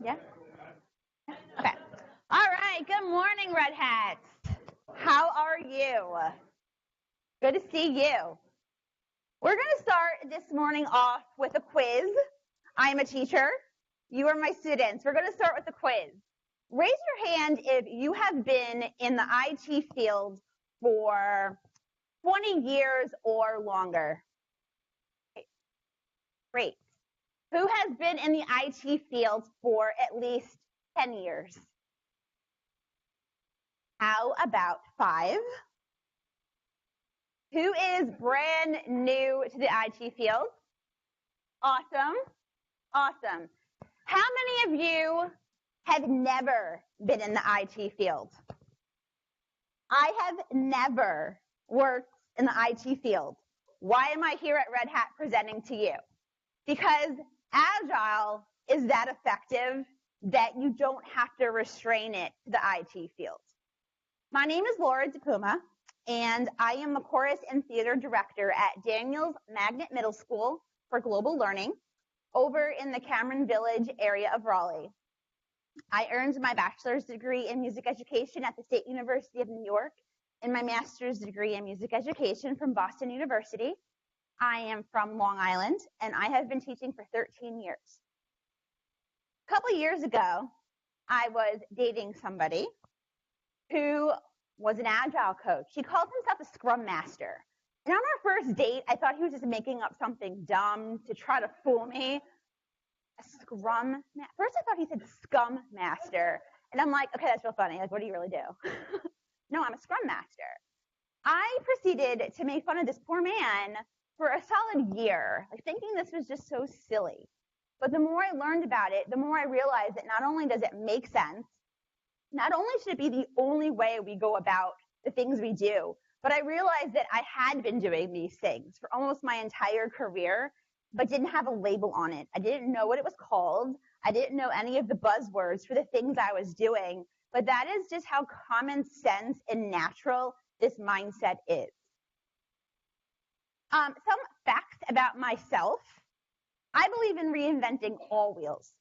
Yeah? Okay. All right. Good morning, Red Hats. How are you? Good to see you. We're going to start this morning off with a quiz. I'm a teacher. You are my students. We're going to start with a quiz. Raise your hand if you have been in the IT field for 20 years or longer. Great. Who has been in the IT field for at least 10 years? How about 5? Who is brand new to the IT field? Awesome. Awesome. How many of you have never been in the IT field? I have never worked in the IT field. Why am I here at Red Hat presenting to you? Because Agile is that effective that you don't have to restrain it to the IT field. My name is Laura Puma, and I am the Chorus and Theater Director at Daniels Magnet Middle School for Global Learning over in the Cameron Village area of Raleigh. I earned my bachelor's degree in music education at the State University of New York and my master's degree in music education from Boston University. I am from Long Island, and I have been teaching for 13 years. A couple years ago, I was dating somebody who was an Agile coach. He called himself a Scrum Master. And on our first date, I thought he was just making up something dumb to try to fool me. A Scrum Master? First I thought he said Scum Master. And I'm like, okay, that's real funny. Like, what do you really do? No, I'm a Scrum Master. I proceeded to make fun of this poor man for a solid year, like thinking this was just so silly. But the more I learned about it, the more I realized that not only does it make sense, not only should it be the only way we go about the things we do, but I realized that I had been doing these things for almost my entire career, but didn't have a label on it. I didn't know what it was called. I didn't know any of the buzzwords for the things I was doing, but that is just how common sense and natural this mindset is. Some facts about myself. I believe in reinventing all wheels.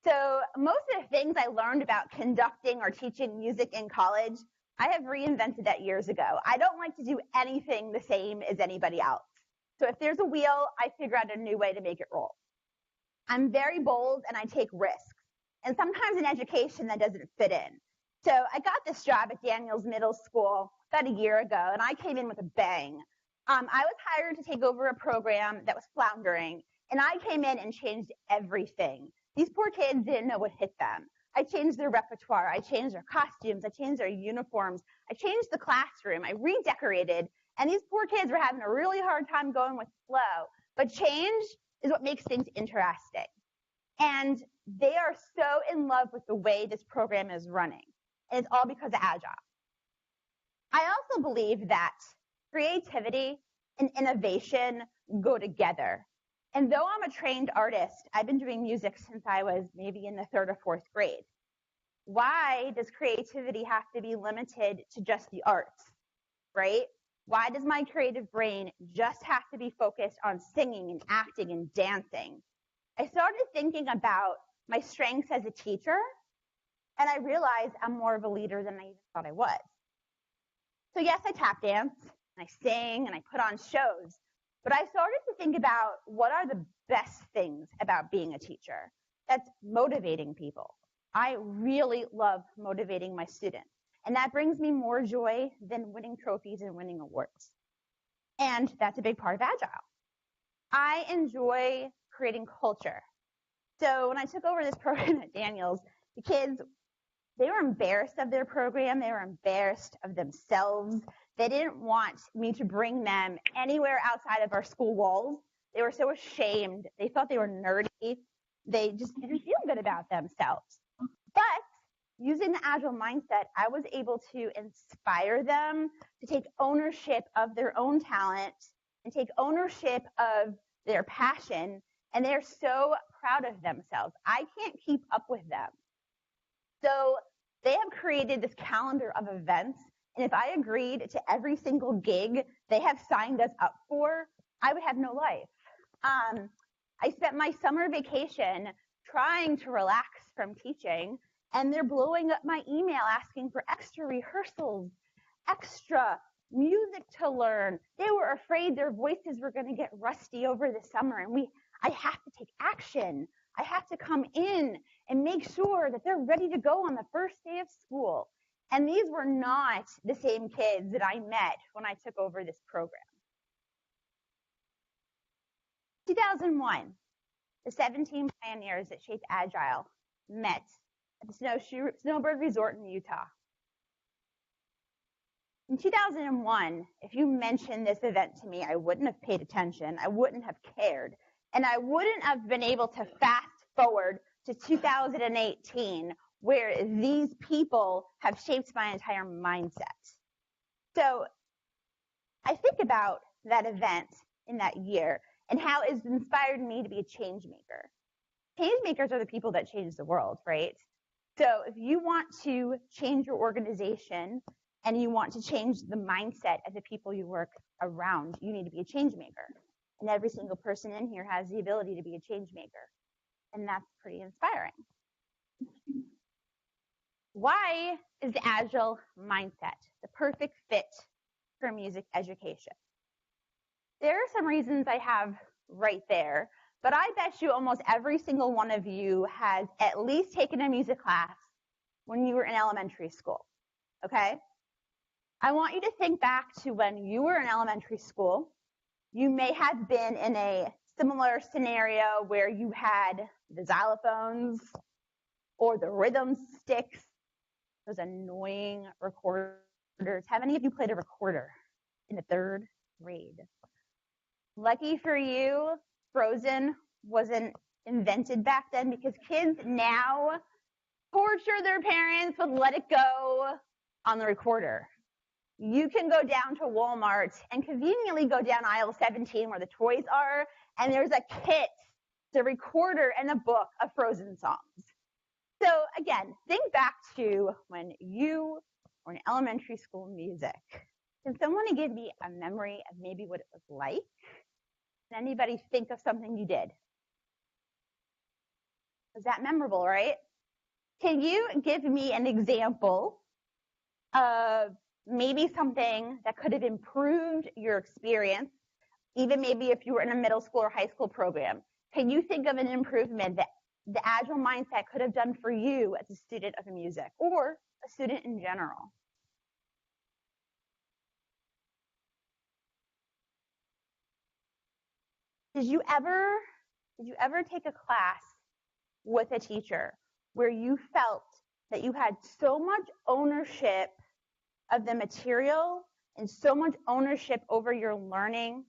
So most of the things I learned about conducting or teaching music in college, I have reinvented that years ago. I don't like to do anything the same as anybody else. So if there's a wheel, I figure out a new way to make it roll. I'm very bold and I take risks. And sometimes in education that doesn't fit in. So I got this job at Daniels Middle School about a year ago, and I came in with a bang. I was hired to take over a program that was floundering, and I came in and changed everything. These poor kids didn't know what hit them. I changed their repertoire. I changed their costumes. I changed their uniforms. I changed the classroom. I redecorated. And these poor kids were having a really hard time going with the flow. But change is what makes things interesting. And they are so in love with the way this program is running. And it's all because of Agile. I also believe that creativity and innovation go together. And though I'm a trained artist, I've been doing music since I was maybe in the 3rd or 4th grade. Why does creativity have to be limited to just the arts, right? Why does my creative brain just have to be focused on singing and acting and dancing? I started thinking about my strengths as a teacher, and I realized I'm more of a leader than I even thought I was. So yes, I tap dance, and I sing, and I put on shows. But I started to think about what are the best things about being a teacher. That's motivating people. I really love motivating my students. And that brings me more joy than winning trophies and winning awards. And that's a big part of Agile. I enjoy creating culture. So when I took over this program at Daniels, the kids, they were embarrassed of their program. They were embarrassed of themselves. They didn't want me to bring them anywhere outside of our school walls. They were so ashamed. They thought they were nerdy. They just didn't feel good about themselves. But using the Agile mindset, I was able to inspire them to take ownership of their own talent and take ownership of their passion. And they're so proud of themselves. I can't keep up with them. So they have created this calendar of events. And if I agreed to every single gig they have signed us up for, I would have no life. I spent my summer vacation trying to relax from teaching, and they're blowing up my email asking for extra rehearsals, extra music to learn. They were afraid their voices were going to get rusty over the summer, and I have to take action. I have to come in and make sure that they're ready to go on the first day of school. And these were not the same kids that I met when I took over this program. 2001, the 17 pioneers that shaped Agile met at the Snowbird Resort in Utah. In 2001, if you mentioned this event to me, I wouldn't have paid attention, I wouldn't have cared, and I wouldn't have been able to fast forward to 2018, where these people have shaped my entire mindset. So I think about that event in that year and how it's inspired me to be a change maker. Change makers are the people that change the world, right? So if you want to change your organization and you want to change the mindset of the people you work around, you need to be a change maker. And every single person in here has the ability to be a change maker. And that's pretty inspiring. Why is the Agile mindset the perfect fit for music education? There are some reasons I have right there, but I bet you almost every single one of you has at least taken a music class when you were in elementary school, okay? I want you to think back to when you were in elementary school. You may have been in a similar scenario where you had the xylophones or the rhythm sticks, those annoying recorders. Have any of you played a recorder in the 3rd grade? Lucky for you, Frozen wasn't invented back then, because kids now torture their parents with Let It Go on the recorder. You can go down to Walmart and conveniently go down aisle 17 where the toys are, and there's a kit, the recorder, and a book of Frozen songs. So again, think back to when you were in elementary school music. Can someone give me a memory of maybe what it was like? Can anybody think of something you did? Was that memorable, right? Can you give me an example of maybe something that could have improved your experience, even maybe if you were in a middle school or high school program? Can you think of an improvement that the Agile mindset could have done for you as a student of music or a student in general? Did you ever take a class with a teacher where you felt that you had so much ownership of the material and so much ownership over your learning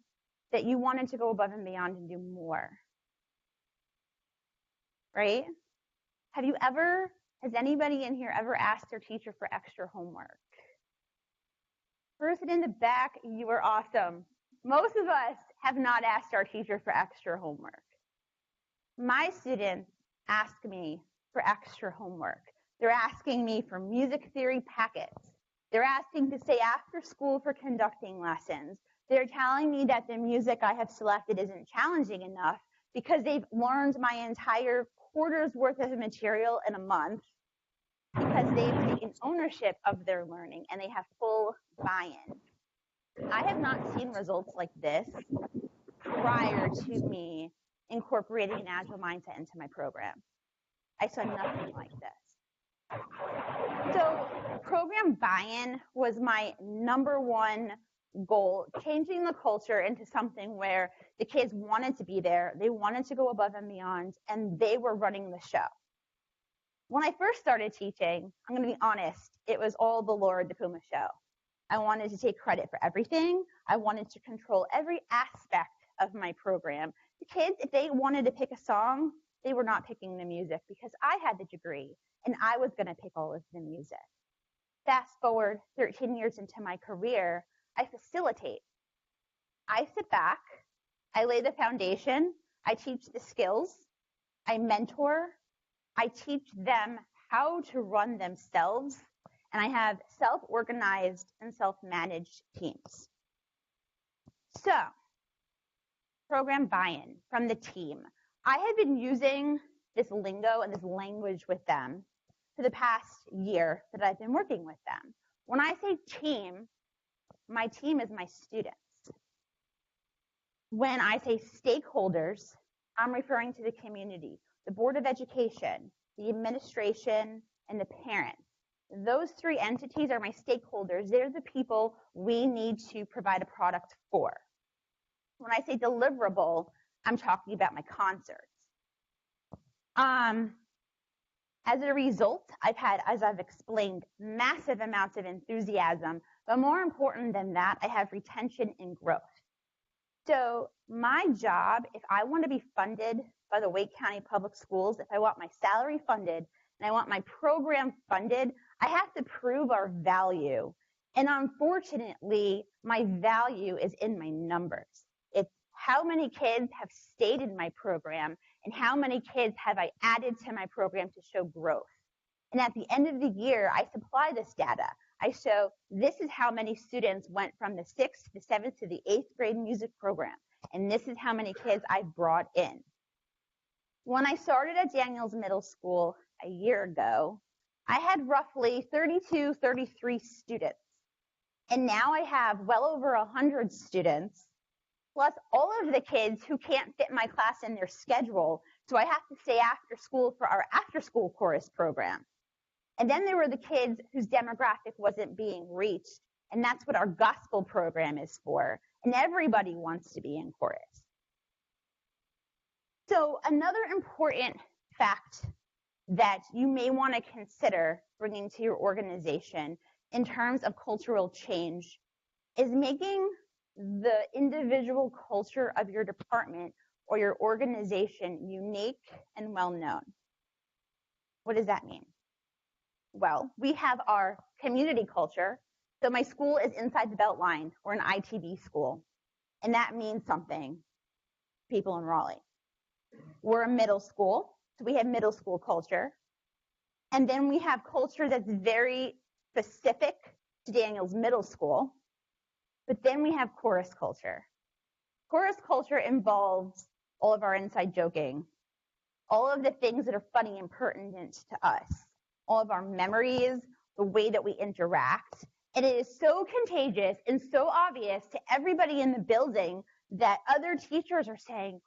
that you wanted to go above and beyond and do more? Right? Has anybody in here ever asked their teacher for extra homework? Person in the back, you were awesome. Most of us have not asked our teacher for extra homework. My students ask me for extra homework. They're asking me for music theory packets. They're asking to stay after school for conducting lessons. They're telling me that the music I have selected isn't challenging enough because they've learned my entire quarter's worth of material in a month, because they've taken ownership of their learning and they have full buy-in. I have not seen results like this prior to me incorporating an Agile mindset into my program. I saw nothing like this. So program buy-in was my number one goal, changing the culture into something where the kids wanted to be there, they wanted to go above and beyond, and they were running the show. When I first started teaching, I'm going to be honest, it was all the Lord, the Puma show. I wanted to take credit for everything. I wanted to control every aspect of my program. The kids, if they wanted to pick a song, they were not picking the music because I had the degree and I was going to pick all of the music. Fast forward 13 years into my career, I facilitate. I sit back, I lay the foundation, I teach the skills, I mentor, I teach them how to run themselves, and I have self-organized and self-managed teams. So, program buy-in from the team. I have been using this lingo and this language with them for the past year that I've been working with them. When I say team, my team is my students. When I say stakeholders, I'm referring to the community, the Board of Education, the administration, and the parents. Those three entities are my stakeholders. They're the people we need to provide a product for. When I say deliverable, I'm talking about my concerts. As a result, I've had, as I've explained, massive amounts of enthusiasm, but more important than that, I have retention and growth. So my job, if I want to be funded by the Wake County Public Schools, if I want my salary funded and I want my program funded, I have to prove our value. And unfortunately, my value is in my numbers. It's how many kids have stayed in my program and how many kids have I added to my program to show growth. And at the end of the year, I supply this data. I show this is how many students went from the 6th, the 7th to the 8th grade music program. And this is how many kids I've brought in. When I started at Daniels Middle School a year ago, I had roughly 32, 33 students. And now I have well over 100 students, plus all of the kids who can't fit my class in their schedule. So I have to stay after school for our after school chorus program. And then there were the kids whose demographic wasn't being reached. And that's what our gospel program is for. And everybody wants to be in chorus. So another important fact that you may want to consider bringing to your organization in terms of cultural change is making the individual culture of your department or your organization unique and well known. What does that mean? Well, we have our community culture. So my school is inside the Beltline. We're an ITB school. And that means something, people in Raleigh. We're a middle school. So we have middle school culture. And then we have culture that's very specific to Daniels Middle School. But then we have chorus culture. Chorus culture involves all of our inside joking, all of the things that are funny and pertinent to us, all of our memories, the way that we interact. And it is so contagious and so obvious to everybody in the building that other teachers are saying,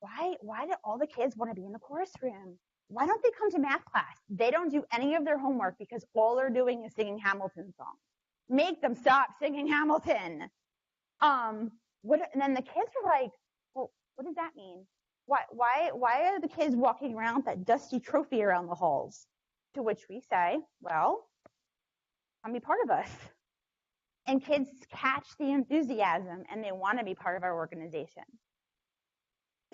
why do all the kids want to be in the chorus room? Why don't they come to math class? They don't do any of their homework because all they're doing is singing Hamilton songs. Make them stop singing Hamilton. And then the kids are like, well, what does that mean? Why are the kids walking around with that dusty trophy around the halls? To which we say, well, come be part of us. And kids catch the enthusiasm and they want to be part of our organization.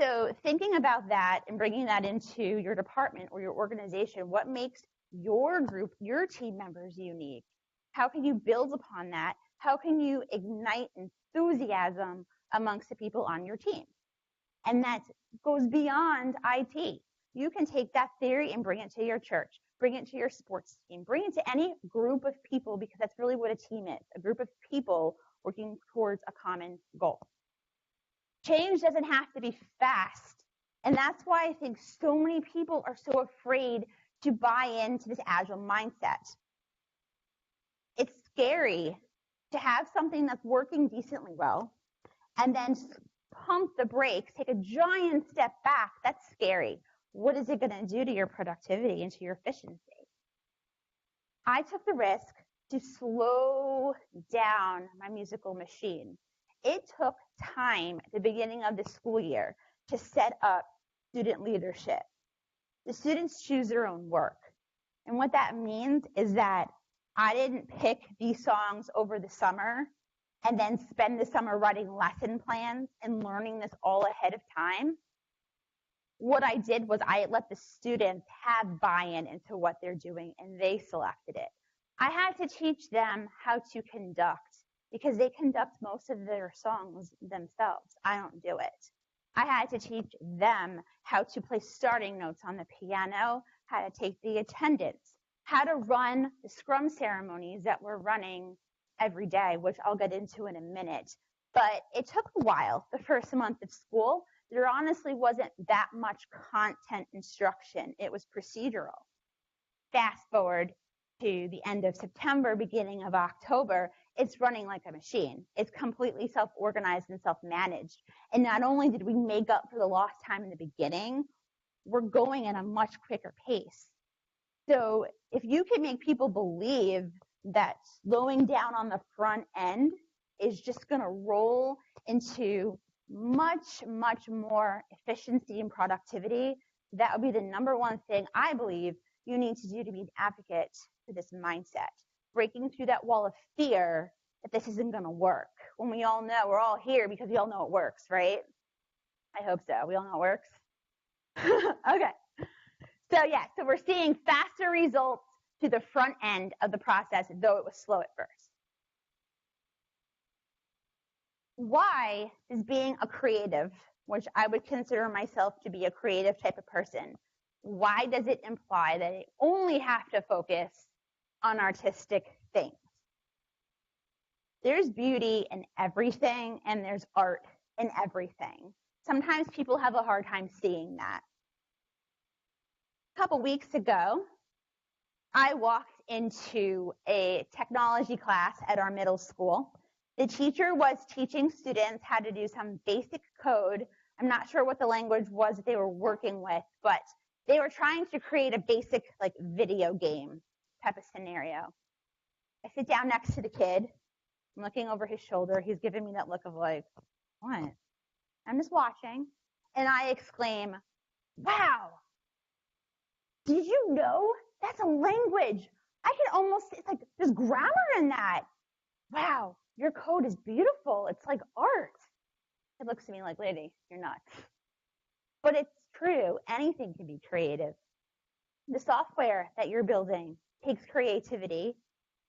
So thinking about that and bringing that into your department or your organization, what makes your group, your team members unique? How can you build upon that? How can you ignite enthusiasm amongst the people on your team? And that goes beyond IT. You can take that theory and bring it to your church, bring it to your sports team, bring it to any group of people, because that's really what a team is, a group of people working towards a common goal. Change doesn't have to be fast. And that's why I think so many people are so afraid to buy into this Agile mindset. It's scary to have something that's working decently well and then pump the brakes, take a giant step back. That's scary. What is it going to do to your productivity and to your efficiency? I took the risk to slow down my musical machine. It took time at the beginning of the school year to set up student leadership. The students choose their own work. And what that means is that I didn't pick these songs over the summer and then spend the summer writing lesson plans and learning this all ahead of time. What I did was I let the students have buy-in into what they're doing, and they selected it. I had to teach them how to conduct, because they conduct most of their songs themselves. I don't do it. I had to teach them how to play starting notes on the piano, how to take the attendance, how to run the Scrum Ceremonies that we're running every day, which I'll get into in a minute. But it took a while, the first month of school, there honestly wasn't that much content instruction. It was procedural. Fast forward to the end of September, beginning of October, it's running like a machine. It's completely self-organized and self-managed. And not only did we make up for the lost time in the beginning, we're going at a much quicker pace. So if you can make people believe that slowing down on the front end is just going to roll into much, much more efficiency and productivity, that would be the number one thing I believe you need to do to be an advocate for this mindset. Breaking through that wall of fear that this isn't going to work. When we all know, we're all here because we all know it works, right? I hope so. We all know it works. Okay. So we're seeing faster results to the front end of the process, though it was slow at first. Why does being a creative, which I would consider myself to be a creative type of person, why does it imply that I only have to focus on artistic things? There's beauty in everything, and there's art in everything. Sometimes people have a hard time seeing that. A couple weeks ago, I walked into a technology class at our middle school. The teacher was teaching students how to do some basic code. I'm not sure what the language was that they were working with, but they were trying to create a basic like video game type of scenario. I sit down next to the kid. I'm looking over his shoulder. He's giving me that look of like, what? I'm just watching. And I exclaim, wow, did you know that's a language? I can almost, it's like, there's grammar in that. Wow, your code is beautiful. It's like art. It looks at me like, lady, you're nuts. But it's true. Anything can be creative. The software that you're building takes creativity,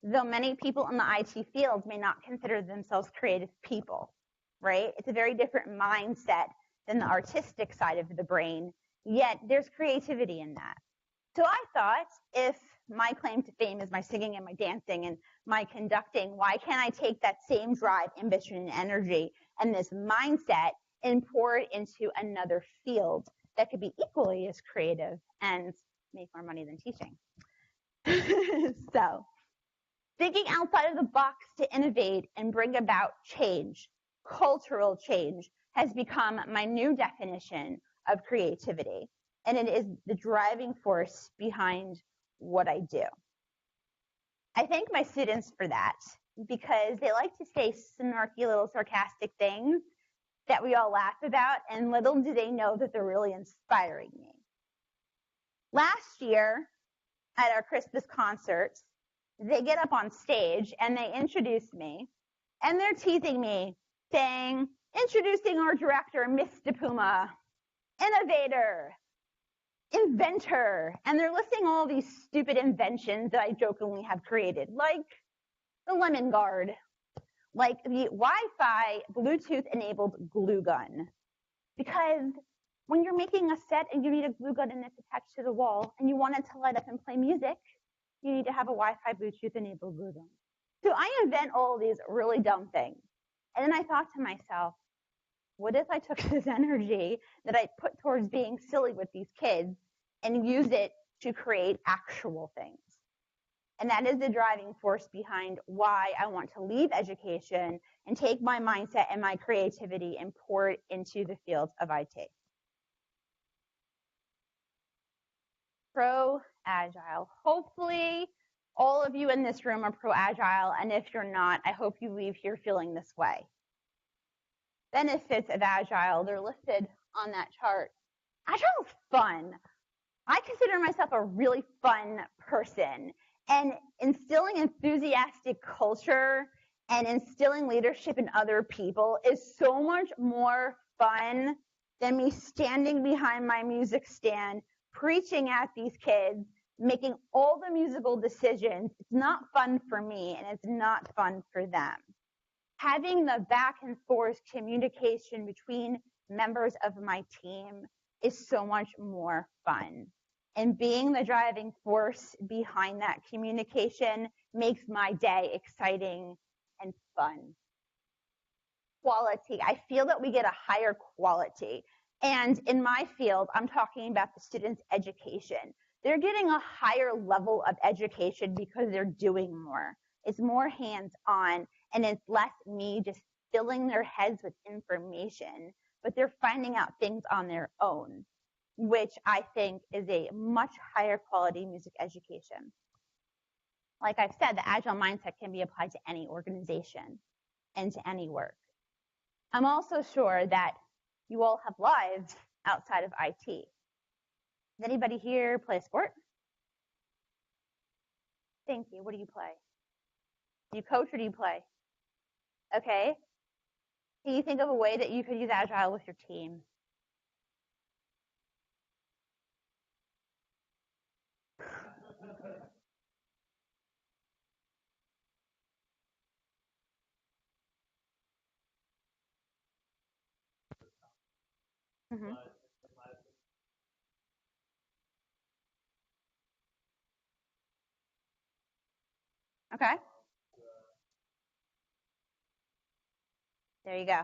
though many people in the IT field may not consider themselves creative people, right? It's a very different mindset than the artistic side of the brain, yet there's creativity in that. So I thought, if my claim to fame is my singing and my dancing and my conducting, why can't I take that same drive, ambition, and energy and this mindset and pour it into another field that could be equally as creative and make more money than teaching? So, thinking outside of the box to innovate and bring about change, cultural change, has become my new definition of creativity. And it is the driving force behind what I do. I thank my students for that because they like to say snarky little sarcastic things that we all laugh about, and little do they know that they're really inspiring me. Last year at our Christmas concerts, they get up on stage and they introduce me, and they're teasing me, saying, introducing our director, Mr. Puma, innovator, inventor, and they're listing all these stupid inventions that I jokingly have created, like the lemon guard, like the Wi-Fi Bluetooth-enabled glue gun. Because when you're making a set and you need a glue gun and it's attached to the wall and you want it to light up and play music, you need to have a Wi-Fi Bluetooth-enabled glue gun. So I invent all these really dumb things. And then I thought to myself, what if I took this energy that I put towards being silly with these kids and use it to create actual things? And that is the driving force behind why I want to leave education and take my mindset and my creativity and pour it into the field of IT. Pro-Agile. Hopefully, all of you in this room are pro-Agile, and if you're not, I hope you leave here feeling this way. Benefits of Agile, they're listed on that chart. Agile is fun. I consider myself a really fun person, and instilling enthusiastic culture and instilling leadership in other people is so much more fun than me standing behind my music stand, preaching at these kids, making all the musical decisions. It's not fun for me, and it's not fun for them. Having the back and forth communication between members of my team is so much more fun. And being the driving force behind that communication makes my day exciting and fun. Quality. I feel that we get a higher quality. And in my field, I'm talking about the students' education. They're getting a higher level of education because they're doing more. It's more hands-on, and it's less me just filling their heads with information, but they're finding out things on their own, which I think is a much higher quality music education. Like I've said, the Agile mindset can be applied to any organization and to any work. I'm also sure that you all have lives outside of IT. Does anybody here play a sport? Thank you. What do you play? Do you coach or do you play? Okay. Can you think of a way that you could use Agile with your team? Mm-hmm. Okay. There you go.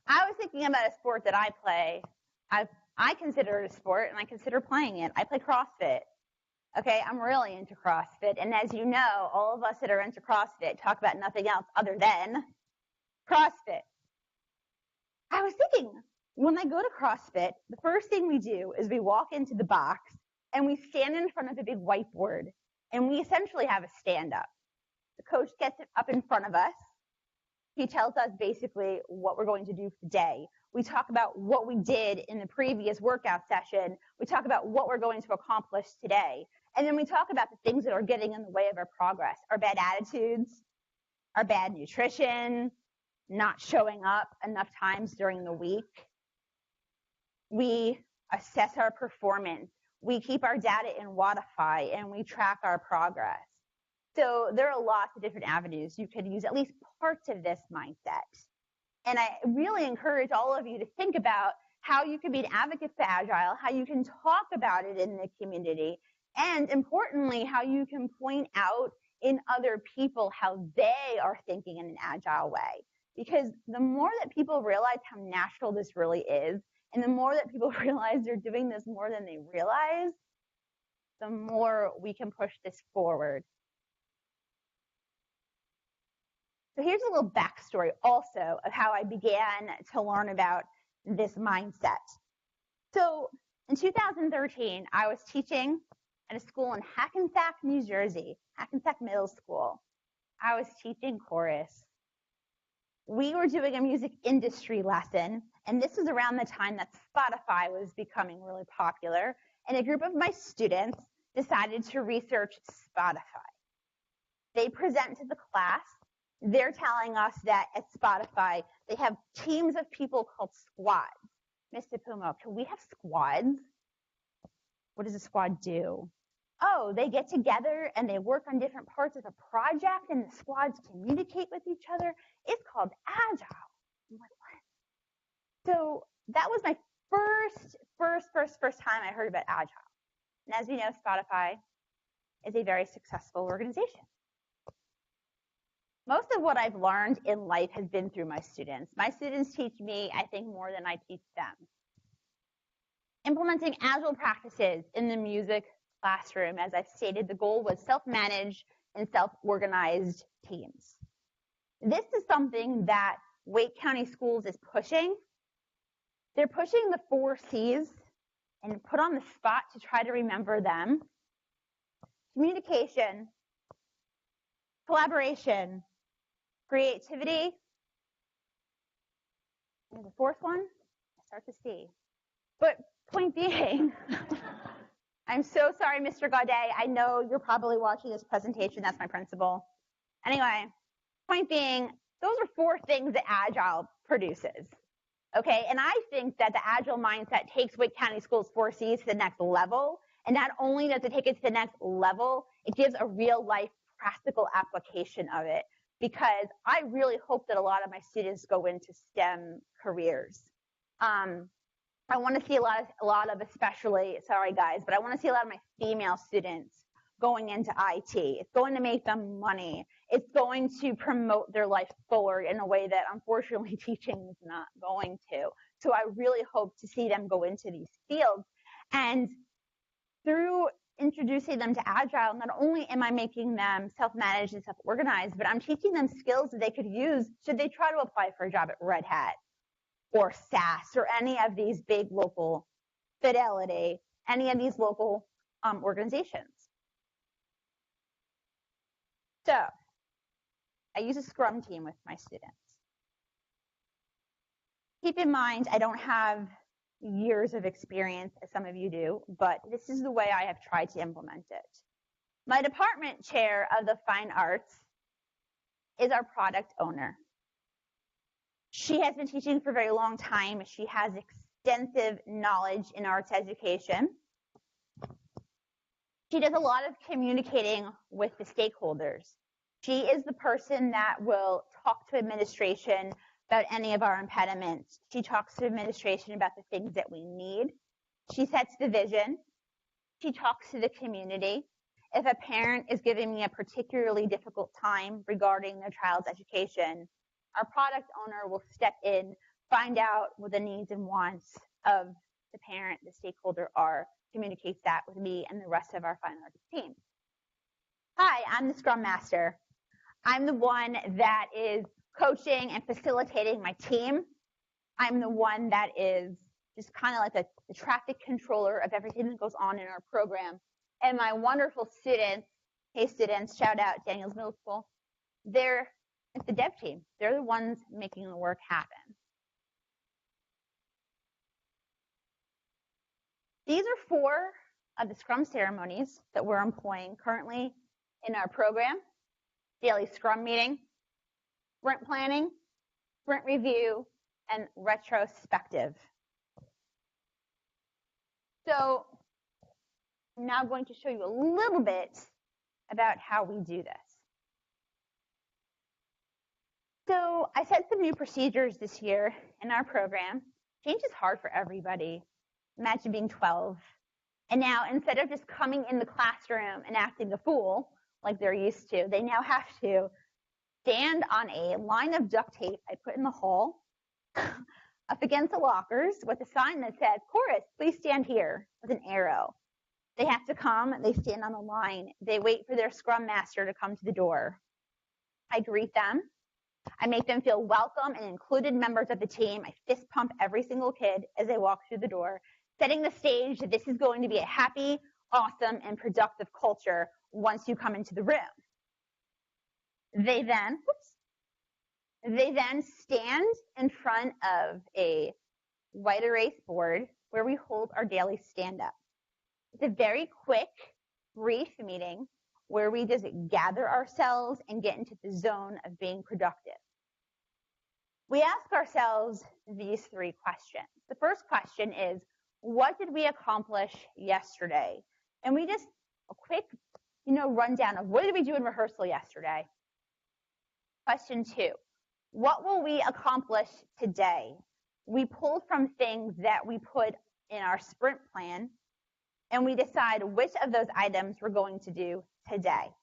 I was thinking about a sport that I play. I consider it a sport, and I consider playing it. I play CrossFit. Okay, I'm really into CrossFit, and as you know, all of us that are into CrossFit talk about nothing else other than CrossFit. I was thinking, when I go to CrossFit, the first thing we do is we walk into the box, and we stand in front of a big whiteboard, and we essentially have a stand-up. The coach gets up in front of us. He tells us basically what we're going to do for the day. We talk about what we did in the previous workout session. We talk about what we're going to accomplish today. And then we talk about the things that are getting in the way of our progress, our bad attitudes, our bad nutrition, not showing up enough times during the week. We assess our performance. We keep our data in Wodify, and we track our progress. So there are lots of different avenues you could use at least parts of this mindset. And I really encourage all of you to think about how you can be an advocate for Agile, how you can talk about it in the community, and importantly, how you can point out in other people how they are thinking in an Agile way. Because the more that people realize how natural this really is, and the more that people realize they're doing this more than they realize, the more we can push this forward. So here's a little backstory also of how I began to learn about this mindset. So in 2013, I was teaching at a school in Hackensack, New Jersey, Hackensack Middle School. I was teaching chorus. We were doing a music industry lesson, and this was around the time that Spotify was becoming really popular, and a group of my students decided to research Spotify. They present to the class. They're telling us that at Spotify, they have teams of people called squads. Mr. Puma, can we have squads? What does a squad do? Oh, they get together and they work on different parts of a project, and the squads communicate with each other. It's called Agile. I'm like, what? So that was my first time I heard about Agile. And as you know, Spotify is a very successful organization. Most of what I've learned in life has been through my students. My students teach me, I think, more than I teach them. Implementing Agile practices in the music classroom, as I've stated, the goal was self-managed and self-organized teams. This is something that Wake County Schools is pushing. They're pushing the 4 C's and put on the spot to try to remember them. Communication, collaboration, creativity, and the 4th one, I start to see. But point being, I'm so sorry, Mr. Gaudet. I know you're probably watching this presentation. That's my principal. Anyway, point being, those are 4 things that Agile produces. Okay, and I think that the Agile mindset takes Wake County Schools 4 C's to the next level. And not only does it take it to the next level, it gives a real life practical application of it. Because I really hope that a lot of my students go into STEM careers. I want to see a lot of especially, sorry guys, but I want to see a lot of my female students going into IT. It's going to make them money. it's going to promote their life forward in a way that unfortunately teaching is not going to. So I really hope to see them go into these fields. And through introducing them to Agile, not only am I making them self-managed and self-organized, but I'm teaching them skills that they could use should they try to apply for a job at RHAD or SAS or any of these big local Fidelity, any of these local organizations. So I use a Scrum team with my students. Keep in mind, I don't have years of experience, as some of you do, but this is the way I have tried to implement it. My department chair of the fine arts is our product owner. She has been teaching for a very long time. She has extensive knowledge in arts education. She does a lot of communicating with the stakeholders. She is the person that will talk to administration about any of our impediments. She talks to administration about the things that we need. She sets the vision. She talks to the community. If a parent is giving me a particularly difficult time regarding their child's education, our product owner will step in, find out what the needs and wants of the parent, the stakeholder are, communicates that with me and the rest of our fine arts team. Hi, I'm the Scrum Master. I'm the one that is coaching and facilitating my team. I'm the one that is just kind of like the traffic controller of everything that goes on in our program. And my wonderful students, hey students, shout out Daniels Middle School, they're the dev team. They're the ones making the work happen. These are 4 of the Scrum ceremonies that we're employing currently in our program: daily Scrum meeting, sprint planning, sprint review, and retrospective. So I'm now going to show you a little bit about how we do this. So I set some new procedures this year in our program. Change is hard for everybody. Imagine being 12. And now instead of just coming in the classroom and acting a fool like they're used to, they now have to stand on a line of duct tape I put in the hall up against the lockers with a sign that says, "Chorus, please stand here," with an arrow. They have to come, they stand on the line, they wait for their Scrum Master to come to the door. I greet them. I make them feel welcome and included members of the team. I fist pump every single kid as they walk through the door, setting the stage that this is going to be a happy, awesome, and productive culture once you come into the room. They then stand in front of a white erase board where we hold our daily stand-up. It's a very quick, brief meeting where we just gather ourselves and get into the zone of being productive. We ask ourselves these 3 questions. The first question is, what did we accomplish yesterday? And we just, a quick, rundown of what did we do in rehearsal yesterday? Question 2, what will we accomplish today? We pull from things that we put in our sprint plan, and we decide which of those items we're going to do today.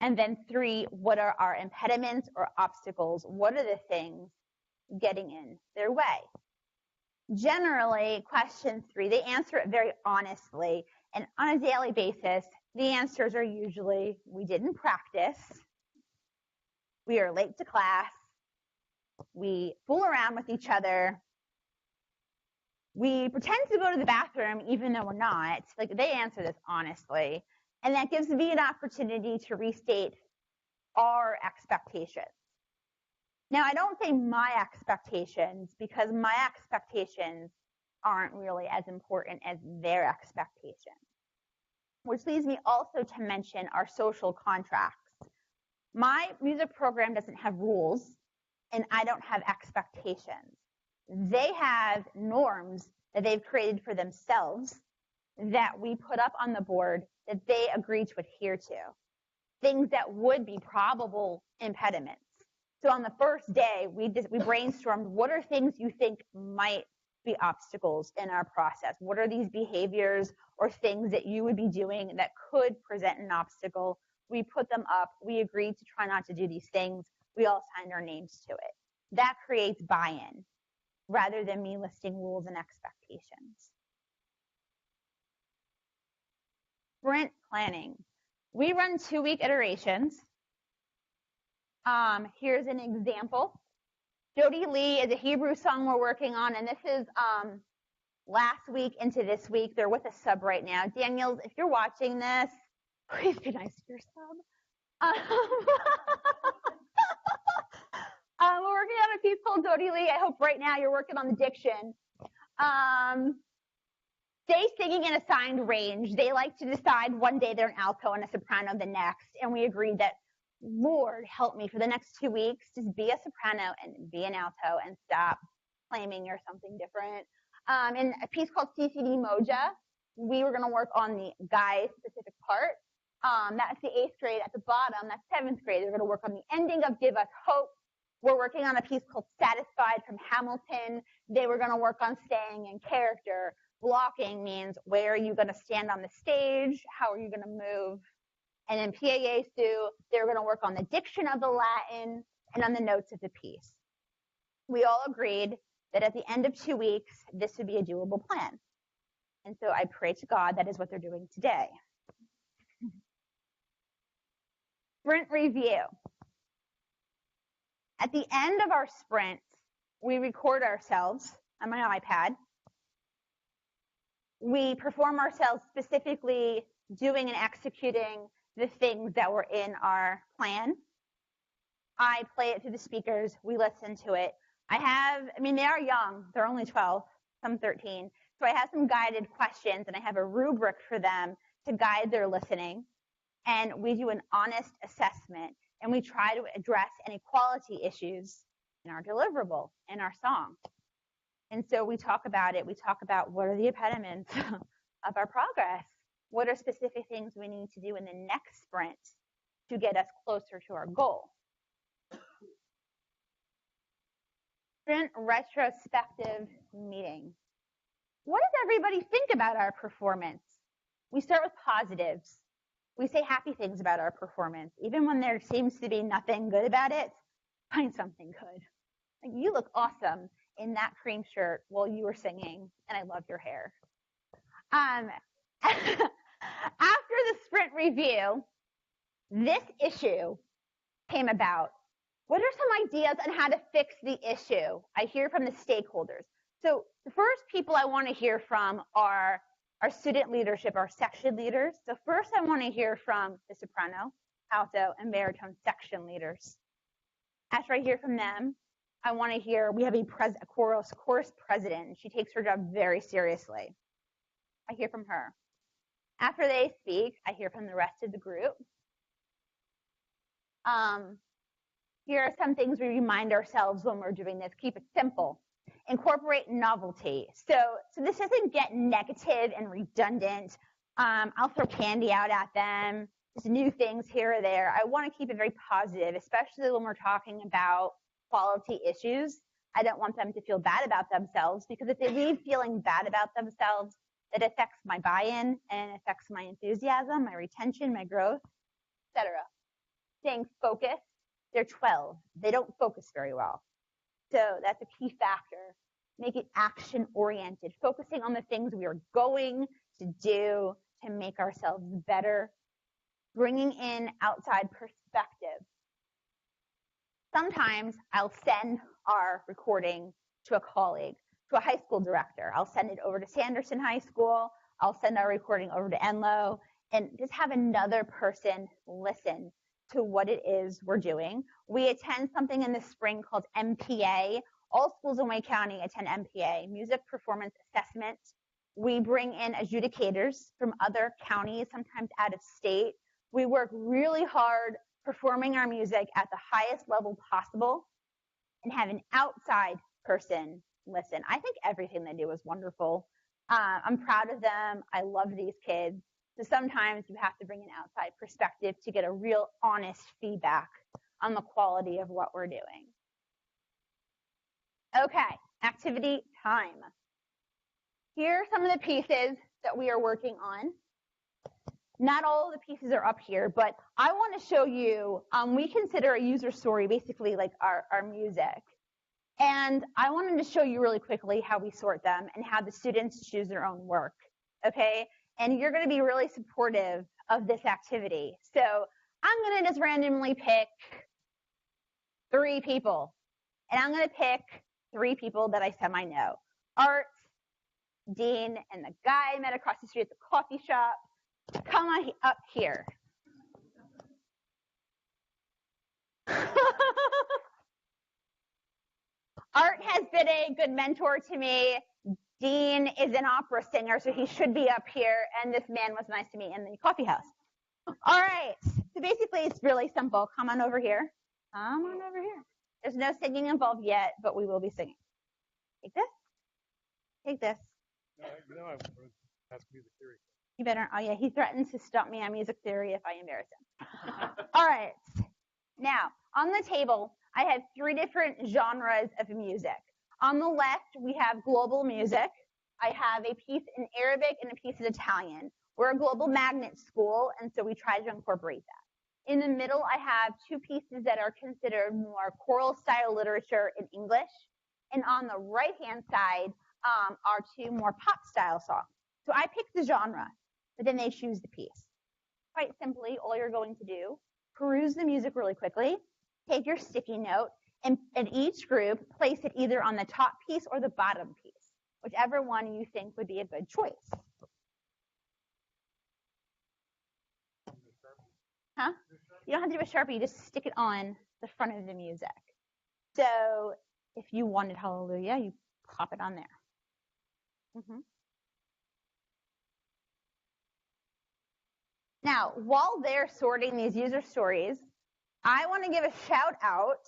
And then 3, what are our impediments or obstacles? What are the things getting in their way? Generally, question 3, they answer it very honestly. And on a daily basis, the answers are usually, we didn't practice, we are late to class, we fool around with each other, we pretend to go to the bathroom even though we're not. Like, they answer this honestly. And that gives me an opportunity to restate our expectations. Now, I don't say my expectations because my expectations aren't really as important as their expectations. Which leads me also to mention our social contracts. My music program doesn't have rules, and I don't have expectations. They have norms that they've created for themselves that we put up on the board that they agree to adhere to. Things that would be probable impediments. So on the first day, we brainstormed, what are things you think might be obstacles in our process? What are these behaviors or things that you would be doing that could present an obstacle We put them up. We agreed to try not to do these things. We all signed our names to it. That creates buy-in rather than me listing rules and expectations. Sprint planning. We run 2-week iterations. Here's an example. Jody Lee is a Hebrew song we're working on, and this is last week into this week. They're with a sub right now. Daniels, if you're watching this, please be nice to your sub. We're working on a piece called Jody Lee. I hope right now you're working on the diction. Stay singing in assigned range. They like to decide one day they're an alto and a soprano the next, and we agreed that, Lord, help me for the next 2 weeks, just be a soprano and be an alto and stop claiming you're something different. In a piece called CCD Moja, we were going to work on the guy-specific part. That's the 8th grade. At the bottom, that's 7th grade. They're going to work on the ending of Give Us Hope. We're working on a piece called Satisfied from Hamilton. They were going to work on staying in character. Blocking means where are you going to stand on the stage? How are you going to move? And in PAA Sue, they were going to work on the diction of the Latin and on the notes of the piece. We all agreed that at the end of 2 weeks, this would be a doable plan. And so I pray to God that is what they're doing today. Sprint review. At the end of our sprints, we record ourselves on my iPad. We perform ourselves specifically doing and executing the things that were in our plan. I play it through the speakers. We listen to it. They are young. They're only 12, some 13. So I have some guided questions, and I have a rubric for them to guide their listening. And we do an honest assessment, and we try to address any quality issues in our deliverable, in our song. And so we talk about it. We talk about what are the impediments of our progress? What are specific things we need to do in the next sprint to get us closer to our goal? Sprint retrospective meeting. What does everybody think about our performance? We start with positives. We say happy things about our performance. Even when there seems to be nothing good about it, find something good. Like, you look awesome in that cream shirt while you were singing, and I love your hair. After the sprint review, this issue came about. What are some ideas on how to fix the issue? I hear from the stakeholders. So the first people I want to hear from are our student leadership, our section leaders. So first I want to hear from the soprano, alto, and baritone section leaders. After I hear from them, I want to hear, we have a chorus president. She takes her job very seriously. I hear from her. After they speak, I hear from the rest of the group. Here are some things we remind ourselves when we're doing this. Keep it simple. Incorporate novelty. So this doesn't get negative and redundant. I'll throw candy out at them, just new things here or there. I want to keep it very positive, especially when we're talking about quality issues. I don't want them to feel bad about themselves, because if they leave feeling bad about themselves, it affects my buy-in and it affects my enthusiasm, my retention, my growth, etc. Staying focused. They're 12. They don't focus very well. So that's a key factor. Make it action-oriented, focusing on the things we are going to do to make ourselves better, bringing in outside perspective. Sometimes I'll send our recording to a colleague, to a high school director. I'll send it over to Sanderson High School. I'll send our recording over to Enloe, and just have another person listen to what it is we're doing. We attend something in the spring called MPA. All schools in Wake County attend MPA, Music Performance Assessment. We bring in adjudicators from other counties, sometimes out of state. We work really hard performing our music at the highest level possible and have an outside person listen. I think everything they do is wonderful. I'm proud of them. I love these kids. So sometimes you have to bring an outside perspective to get a real honest feedback on the quality of what we're doing. Okay, activity time. Here are some of the pieces that we are working on. Not all of the pieces are up here, but I want to show you, we consider a user story basically like our music. And I wanted to show you really quickly how we sort them and how the students choose their own work, okay? And you're going to be really supportive of this activity. So I'm going to just randomly pick 3 people. And I'm going to pick 3 people that I semi-know. Art, Dean, and the guy I met across the street at the coffee shop. Come on up here. Art has been a good mentor to me. Dean is an opera singer, so he should be up here. And this man was nice to me in the coffee house. All right. So basically, it's really simple. Come on over here. Come on over here. There's no singing involved yet, but we will be singing. Take this. Take this. No, I ask music theory. You better. Oh, yeah. He threatens to stop me on music theory if I embarrass him. All right. Now, on the table, I have 3 different genres of music. On the left, we have global music. I have a piece in Arabic and a piece in Italian. We're a global magnet school, and so we try to incorporate that. In the middle, I have 2 pieces that are considered more choral style literature in English. And on the right-hand side are 2 more pop style songs. So I pick the genre, but then they choose the piece. Quite simply, all you're going to do, peruse the music really quickly, take your sticky note, and each group place it either on the top piece or the bottom piece, whichever one you think would be a good choice. Huh? You don't have to do a Sharpie, you just stick it on the front of the music. So if you wanted Hallelujah, you pop it on there. Now, while they're sorting these user stories, I want to give a shout out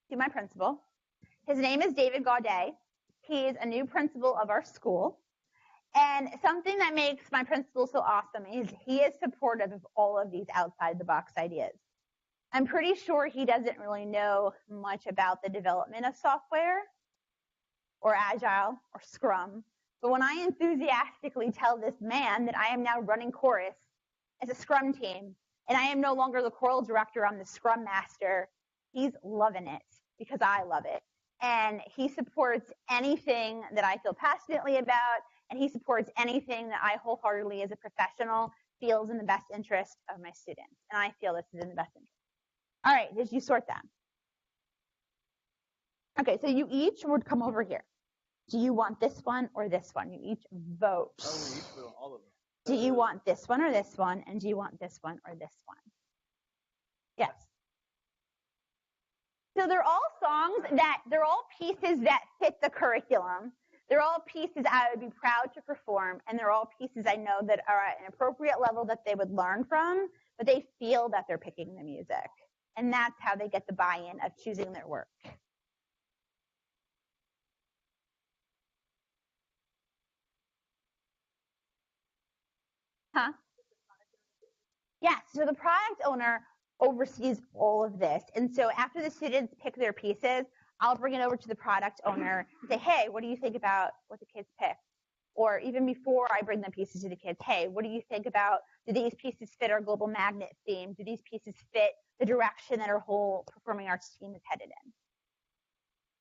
to my principal. His name is David Gaudet. He's a new principal of our school. And something that makes my principal so awesome is he is supportive of all of these outside the box ideas. I'm pretty sure he doesn't really know much about the development of software or Agile or Scrum. But when I enthusiastically tell this man that I am now running chorus as a Scrum team, and I am no longer the choral director, I'm the Scrum Master, he's loving it because I love it. And he supports anything that I feel passionately about, and he supports anything that I wholeheartedly as a professional feels in the best interest of my students. And I feel this is in the best interest. All right, did you sort them? Okay, so you each would come over here. Do you want this one or this one? You each vote. Oh, we each vote on all of them. Do you want this one or this one? And do you want this one or this one? Yes. So they're all songs they're all pieces that fit the curriculum. They're all pieces I would be proud to perform, and they're all pieces I know that are at an appropriate level that they would learn from, but they feel that they're picking the music. And that's how they get the buy-in of choosing their work. Huh? Yes, so the product owner oversees all of this. And so after the students pick their pieces, I'll bring it over to the product owner and say, hey, what do you think about what the kids pick? Or even before I bring the pieces to the kids, hey, what do you think about, do these pieces fit our global magnet theme? Do these pieces fit the direction that our whole performing arts team is headed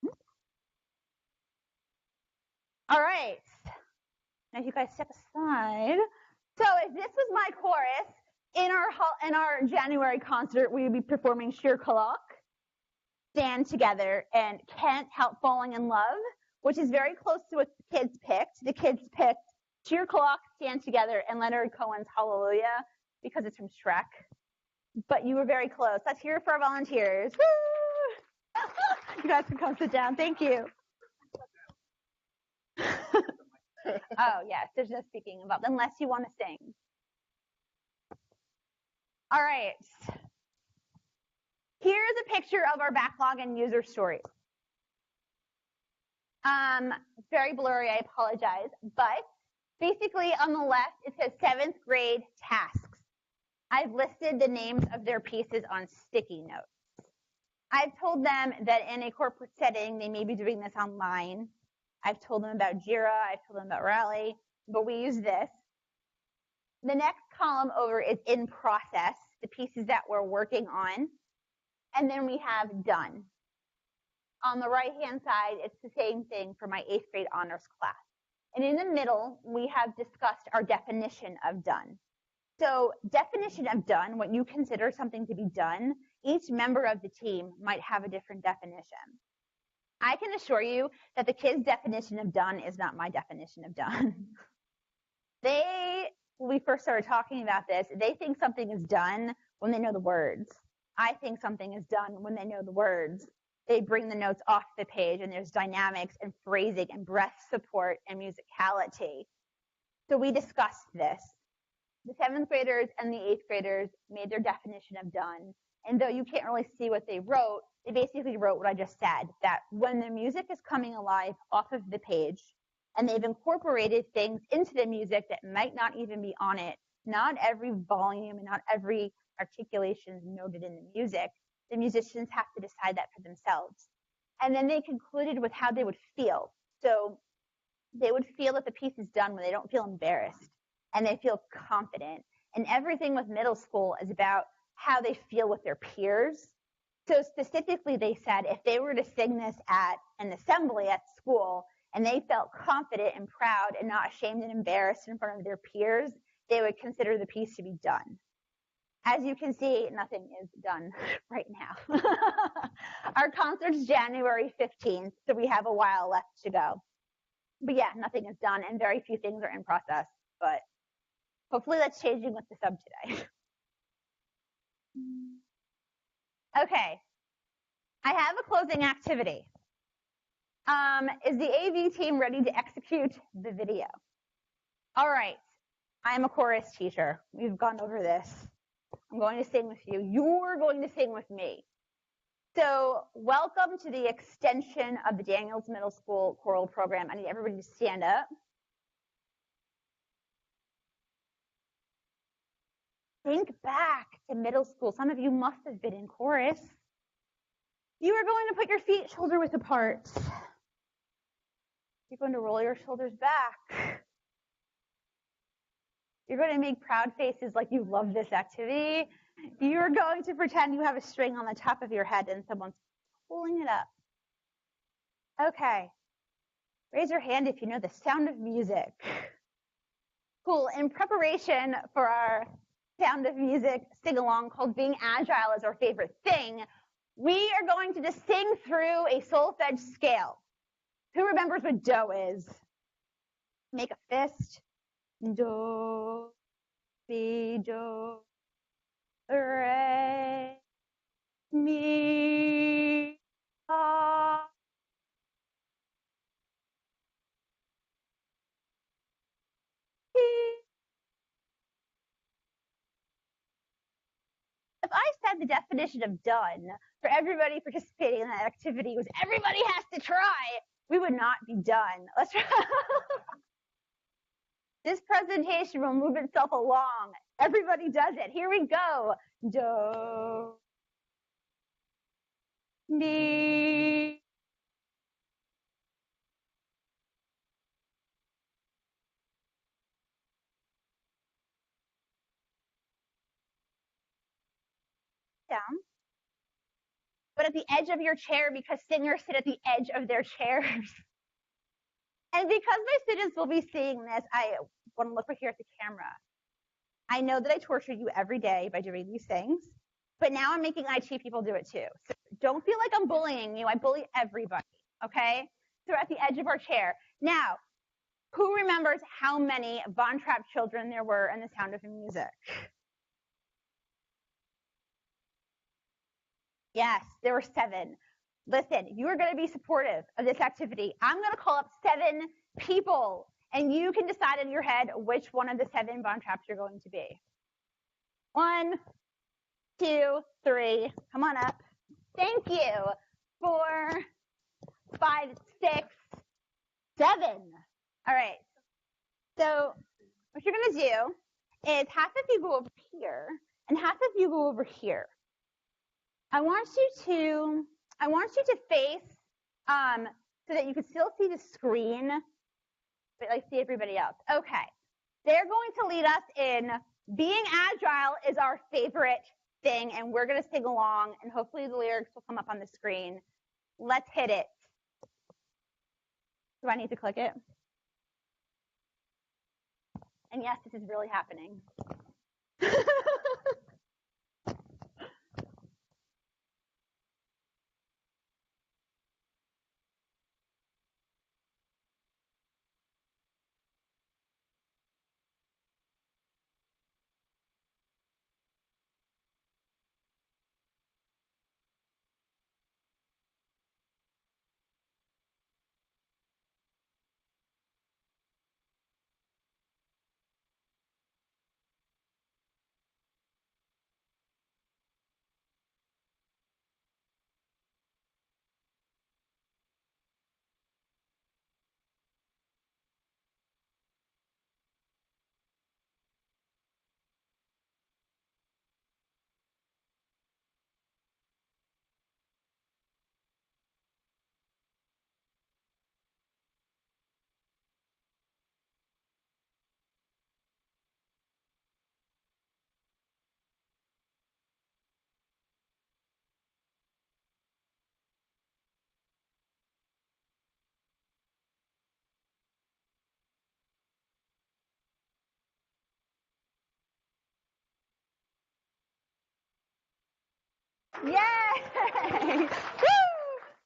in? All right. Now, if you guys step aside. So if this was my chorus, in our January concert, we would be performing Shir Kalak, Stand Together, and Can't Help Falling in Love, which is very close to what the kids picked. The kids picked Shir Kalak, Stand Together, and Leonard Cohen's Hallelujah, because it's from Shrek. But you were very close. Let's hear it for our volunteers. Woo! You guys can come sit down. Thank you. Oh, yes, there's no speaking involved, unless you want to sing. All right. Here's a picture of our backlog and user stories. It's very blurry, I apologize, but basically on the left, it says 7th grade tasks. I've listed the names of their pieces on sticky notes. I've told them that in a corporate setting, they may be doing this online. I've told them about Jira, I've told them about Rally, but we use this. The next column over is in process, the pieces that we're working on. And then we have done. On the right-hand side, it's the same thing for my 8th grade honors class. And in the middle, we have discussed our definition of done. So definition of done, what you consider something to be done, each member of the team might have a different definition. I can assure you that the kids' definition of done is not my definition of done. When we first started talking about this, they think something is done when they know the words. I think something is done when they know the words. They bring the notes off the page, and there's dynamics and phrasing and breath support and musicality. So we discussed this. The 7th graders and the 8th graders made their definition of done. And though you can't really see what they wrote, they basically wrote what I just said, that when the music is coming alive off of the page, and they've incorporated things into the music that might not even be on it, not every volume and not every articulation is noted in the music, the musicians have to decide that for themselves. And then they concluded with how they would feel. So they would feel that the piece is done when they don't feel embarrassed and they feel confident. And everything with middle school is about how they feel with their peers. So specifically, they said if they were to sing this at an assembly at school and they felt confident and proud and not ashamed and embarrassed in front of their peers, they would consider the piece to be done. As you can see, nothing is done right now. Our concert's January 15th, so we have a while left to go. But yeah, nothing is done, and very few things are in process. But hopefully that's changing with the sub today. Okay, I have a closing activity. Is the AV team ready to execute the video? All right, I am a chorus teacher. We've gone over this. I'm going to sing with you. You're going to sing with me. So welcome to the extension of the Daniels Middle School choral program. I need everybody to stand up. Think back to middle school. Some of you must have been in chorus. You are going to put your feet shoulder width apart. You're going to roll your shoulders back. You're going to make proud faces like you love this activity. You're going to pretend you have a string on the top of your head and someone's pulling it up. Okay. Raise your hand if you know the sound of music. Cool. In preparation for our Sound of Music sing-along called Being Agile is Our Favorite Thing, we are going to just sing through a solfege scale. Who remembers what do is? Make a fist. Do, mi, do, re, mi, fa. If I said the definition of done for everybody participating in that activity was everybody has to try, we would not be done. Let's try. This presentation will move itself along. Everybody does it. Here we go. Do, mi. Down. But at the edge of your chair, because singers sit at the edge of their chairs. And because my students will be seeing this, I want to look right here at the camera. I know that I torture you every day by doing these things, but now I'm making IT people do it too. So don't feel like I'm bullying you. I bully everybody, okay? So we're at the edge of our chair. Now, who remembers how many Von Trapp children there were in The Sound of Music? Yes, there were 7. Listen, you are going to be supportive of this activity. I'm going to call up 7 people, and you can decide in your head which one of the 7 Von Trapps you're going to be. 1, 2, 3. Come on up. Thank you. 4, 5, 6, 7. All right. So what you're going to do is half of you go over here, and half of you go over here. I want you to face so that you can still see the screen, but like see everybody else. Okay. They're going to lead us in being agile is our favorite thing, and we're going to sing along, and hopefully the lyrics will come up on the screen. Let's hit it. Do I need to click it? And yes, this is really happening. Yay! Woo!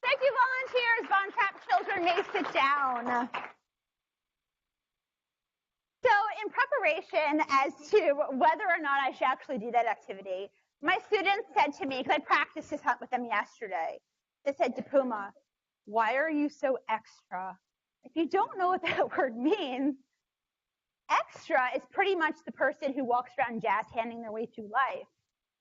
Thank you, volunteers. Von Trapp children may sit down. So in preparation as to whether or not I should actually do that activity, my students said to me, because I practiced this with them yesterday, they said to Puma, why are you so extra? If you don't know what that word means, extra is pretty much the person who walks around jazz handing their way through life.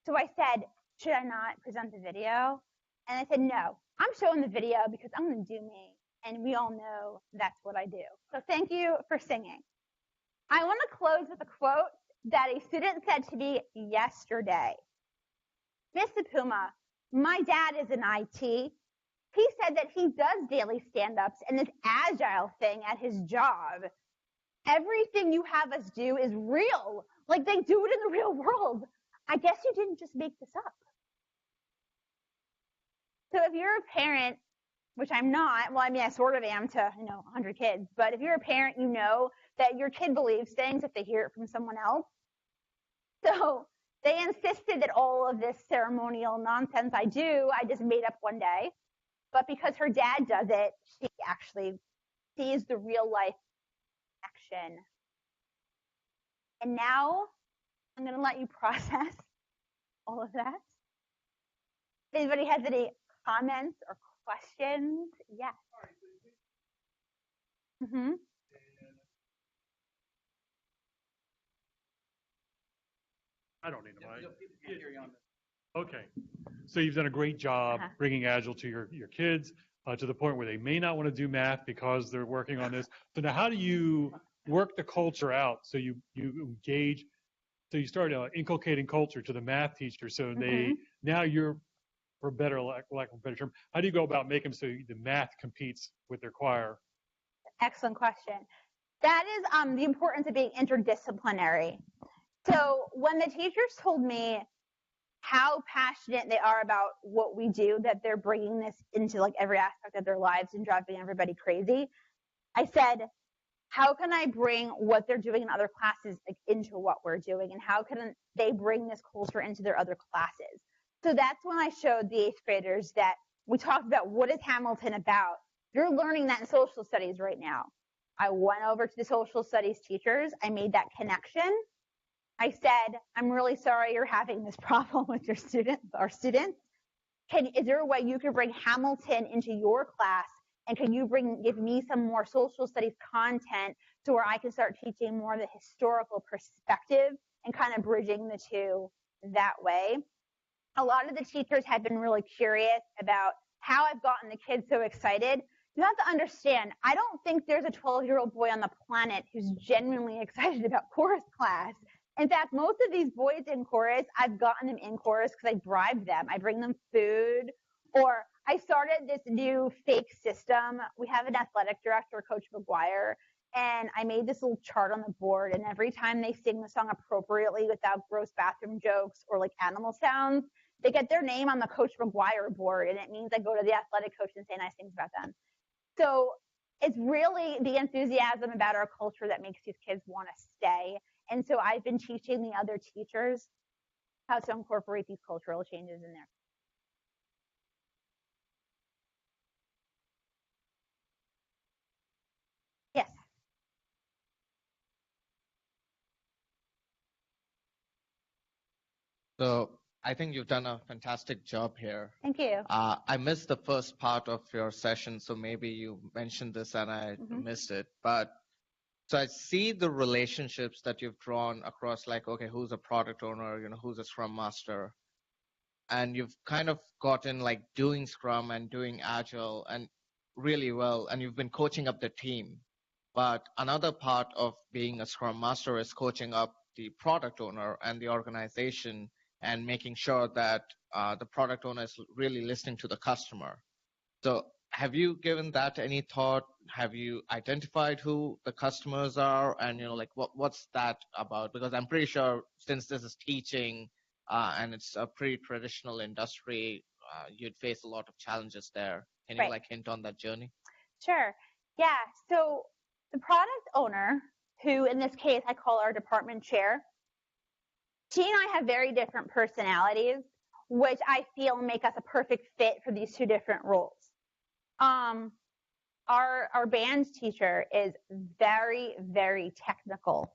So I said, should I not present the video? And I said, no, I'm showing the video because I'm going to do me. And we all know that's what I do. So thank you for singing. I want to close with a quote that a student said to me yesterday. Mr. Puma, my dad is in IT. He said that he does daily stand-ups and this agile thing at his job. Everything you have us do is real. Like they do it in the real world. I guess you didn't just make this up. So if you're a parent, which I'm not, well, I mean, I sort of am to, 100 kids, but if you're a parent, you know that your kid believes things if they hear it from someone else. So they insisted that all of this ceremonial nonsense I do, I just made up one day. But because her dad does it, she actually sees the real life action. And now I'm going to let you process all of that. If anybody has any comments or questions, yes. Mm-hmm. I don't need a mic. Okay. So you've done a great job bringing Agile to your kids to the point where they may not want to do math because they're working on this. So now how do you work the culture out so you engage, so you start inculcating culture to the math teacher so they, now you're, for better, lack of a better term, how do you go about making so the math competes with their choir? Excellent question. That is the importance of being interdisciplinary. So when the teachers told me how passionate they are about what we do, that they're bringing this into like every aspect of their lives and driving everybody crazy, I said, how can I bring what they're doing in other classes into what we're doing? And how can they bring this culture into their other classes? So that's when I showed the 8th graders that we talked about what is Hamilton about. You're learning that in social studies right now. I went over to the social studies teachers. I made that connection. I said, I'm really sorry you're having this problem with your students, our students. Is there a way you could bring Hamilton into your class? And can you give me some more social studies content to where I can start teaching more of the historical perspective and kind of bridging the two that way? A lot of the teachers have been really curious about how I've gotten the kids so excited. You have to understand, I don't think there's a 12-year-old boy on the planet who's genuinely excited about chorus class. In fact, most of these boys in chorus, I've gotten them in chorus because I bribe them. I bring them food, or I started this new fake system. We have an athletic director, Coach McGuire, and I made this little chart on the board, and every time they sing the song appropriately without gross bathroom jokes or like animal sounds, they get their name on the Coach McGuire board, and it means I go to the athletic coach and say nice things about them. So it's really the enthusiasm about our culture that makes these kids want to stay. And so I've been teaching the other teachers how to incorporate these cultural changes in there. Yes. So I think you've done a fantastic job here. Thank you. I missed the first part of your session, so maybe you mentioned this and I missed it. But so I see the relationships that you've drawn across, like, okay, who's a product owner, who's a Scrum Master, and you've kind of gotten like doing Scrum and doing Agile and really well, and you've been coaching up the team. But another part of being a Scrum Master is coaching up the product owner and the organization and making sure that the product owner is really listening to the customer. So have you given that any thought? Have you identified who the customers are? And, like, what's that about? Because I'm pretty sure since this is teaching and it's a pretty traditional industry, you'd face a lot of challenges there. Can you like hint on that journey? Sure. Yeah. So the product owner, who in this case I call our department chair, she and I have very different personalities, which I feel make us a perfect fit for these two different roles. Our band teacher is very, very technical.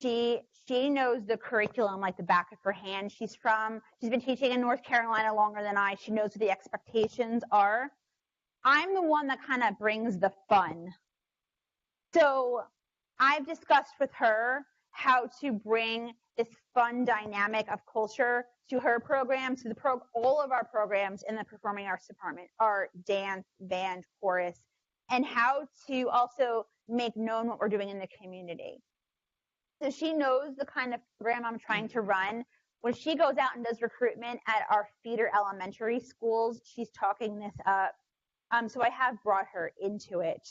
She knows the curriculum like the back of her hand. She's been teaching in North Carolina longer than I. She knows what the expectations are. I'm the one that kind of brings the fun. So I've discussed with her how to bring this fun dynamic of culture to her program, to all of our programs in the performing arts department, art, dance, band, chorus, and how to also make known what we're doing in the community. So she knows the kind of program I'm trying to run. When she goes out and does recruitment at our feeder elementary schools, she's talking this up. So I have brought her into it.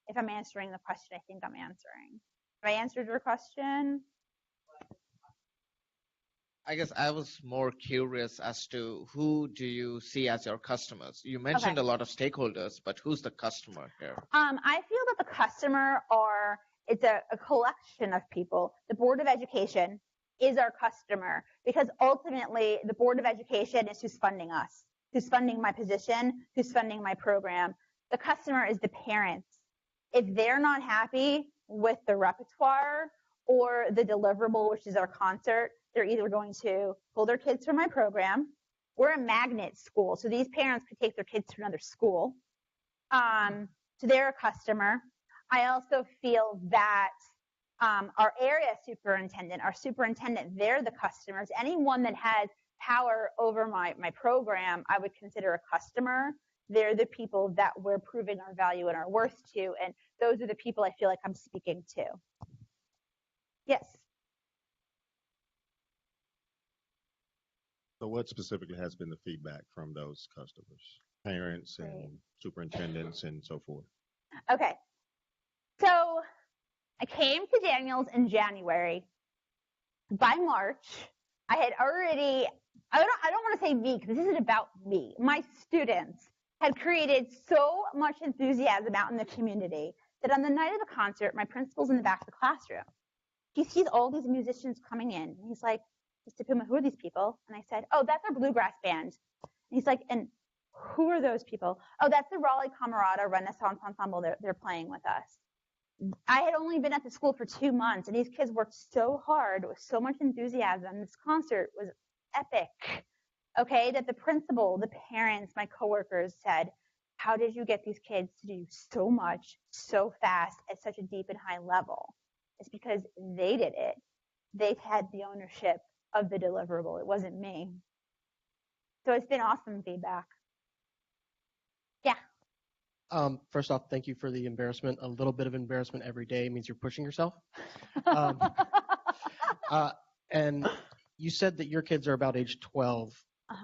If I'm answering the question, I think I'm answering. Have I answered your question? I guess I was more curious as to who do you see as your customers? You mentioned a lot of stakeholders, but who's the customer here? I feel that the customer it's a collection of people. The Board of Education is our customer because ultimately the Board of Education is who's funding us, who's funding my position, who's funding my program. The customer is the parents. If they're not happy with the repertoire or the deliverable, which is our concert, they're either going to pull their kids from my program. We're a magnet school, so these parents could take their kids to another school. So they're a customer. I also feel that our area superintendent, they're the customers. Anyone that has power over my program, I would consider a customer. They're the people that we're proving our value and our worth to, and those are the people I feel like I'm speaking to. Yes. So what specifically has been the feedback from those customers, parents and superintendents and so forth? Okay. So I came to Daniels in January. By March, I had already, I don't want to say me because this isn't about me. My students had created so much enthusiasm out in the community that on the night of the concert, my principal's in the back of the classroom. He sees all these musicians coming in. And he's like, Mr. Puma, who are these people? And I said, oh, that's our bluegrass band. And he's like, and who are those people? Oh, that's the Raleigh Camerata Renaissance Ensemble. They're playing with us. I had only been at the school for 2 months, and these kids worked so hard with so much enthusiasm. This concert was epic, okay, that the principal, the parents, my coworkers said, how did you get these kids to do so much, so fast, at such a deep and high level? It's because they did it. They've had the ownership of the deliverable. It wasn't me. So it's been awesome feedback. Yeah. First off, thank you for the embarrassment. A little bit of embarrassment every day means you're pushing yourself. And you said that your kids are about age 12.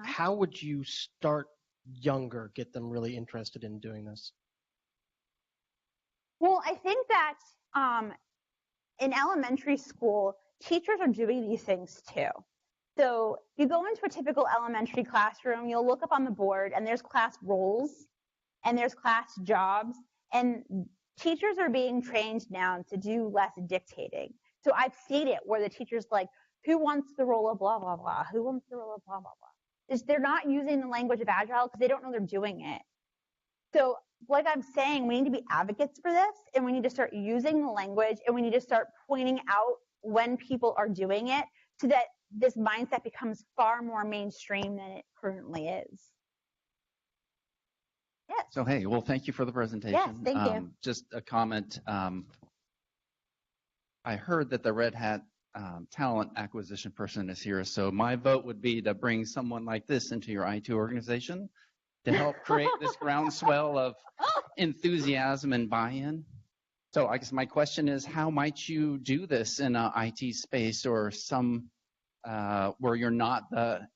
How would you start younger, get them really interested in doing this? Well, I think that in elementary school, teachers are doing these things too. So you go into a typical elementary classroom, you'll look up on the board and there's class roles and there's class jobs, and teachers are being trained now to do less dictating. So I've seen it where the teacher's like, who wants the role of blah, blah, blah? Who wants the role of blah, blah, blah? They're not using the language of Agile because they don't know they're doing it. So like I'm saying, we need to be advocates for this, and we need to start using the language, and we need to start pointing out when people are doing it so that this mindset becomes far more mainstream than it currently is. Yes. So, hey, well, thank you for the presentation. Yes, thank you. Just a comment. I heard that the Red Hat talent acquisition person is here, so my vote would be to bring someone like this into your IT organization to help create this groundswell of enthusiasm and buy-in. So I guess my question is, how might you do this in an IT space or some where you're not the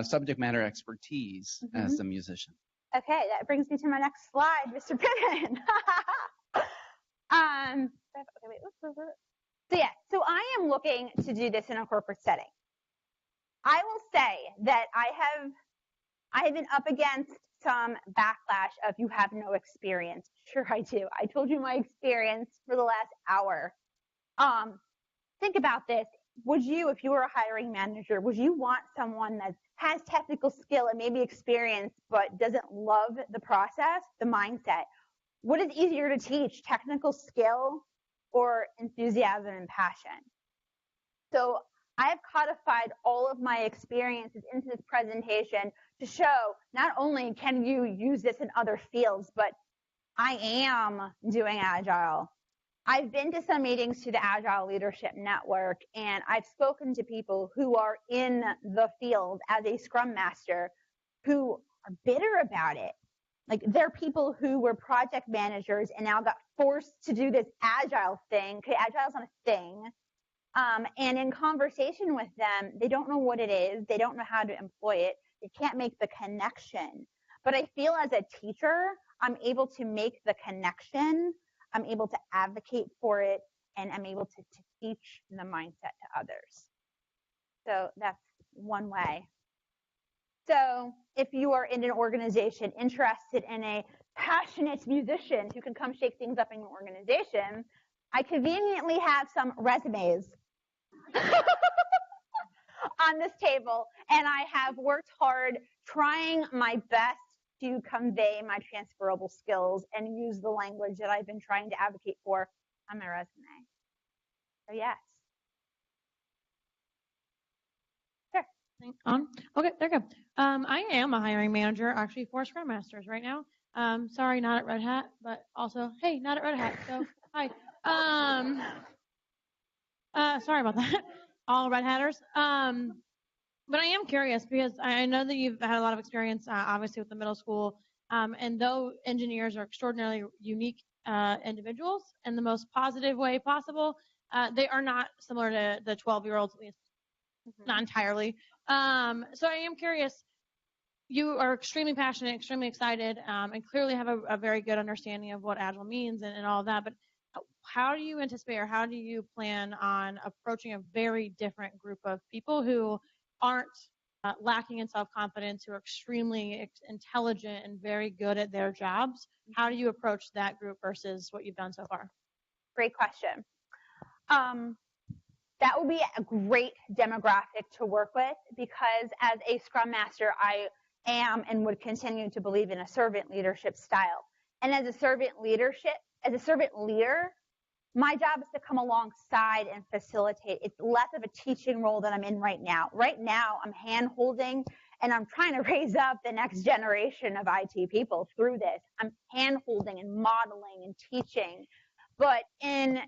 subject matter expertise as a musician? Okay, that brings me to my next slide, Mr. Pittman. So I am looking to do this in a corporate setting. I will say that I have been up against some backlash of you have no experience. Sure I do. I told you my experience for the last hour. Think about this. Would you, if you were a hiring manager, would you want someone that has technical skill and maybe experience but doesn't love the process, the mindset? What is easier to teach, technical skill or enthusiasm and passion? So I have codified all of my experiences into this presentation to show not only can you use this in other fields, but I am doing Agile. I've been to some meetings to the Agile Leadership Network, and I've spoken to people who are in the field as a Scrum Master who are bitter about it. Like, they're people who were project managers and now got forced to do this Agile thing. Okay, Agile's not a thing. And in conversation with them, they don't know what it is. They don't know how to employ it. They can't make the connection. But I feel as a teacher, I'm able to make the connection. I'm able to advocate for it, and I'm able to teach the mindset to others. So that's one way. So if you are in an organization interested in a passionate musician who can come shake things up in your organization, I conveniently have some resumes on this table, and I have worked hard trying my best to convey my transferable skills and use the language that I've been trying to advocate for on my resume. So yes. Sure. Okay, there you go. I am a hiring manager actually for Scrum Masters right now. Sorry, not at Red Hat, but also, hey, not at Red Hat, so hi. Sorry about that, all Red Hatters. But I am curious because I know that you've had a lot of experience, obviously, with the middle school. And though engineers are extraordinarily unique individuals in the most positive way possible, they are not similar to the 12-year-olds, at least not entirely. So I am curious. You are extremely passionate, extremely excited, and clearly have a very good understanding of what Agile means and all of that. But how do you anticipate, or how do you plan on approaching a very different group of people who aren't lacking in self-confidence, who are extremely intelligent and very good at their jobs? How do you approach that group versus what you've done so far? Great question. That would be a great demographic to work with, because as a Scrum Master, I am and would continue to believe in a servant leadership style. And as a servant leader, my job is to come alongside and facilitate. It's less of a teaching role than I'm in right now. Right now, I'm hand-holding, and I'm trying to raise up the next generation of IT people through this. I'm hand-holding and modeling and teaching. But in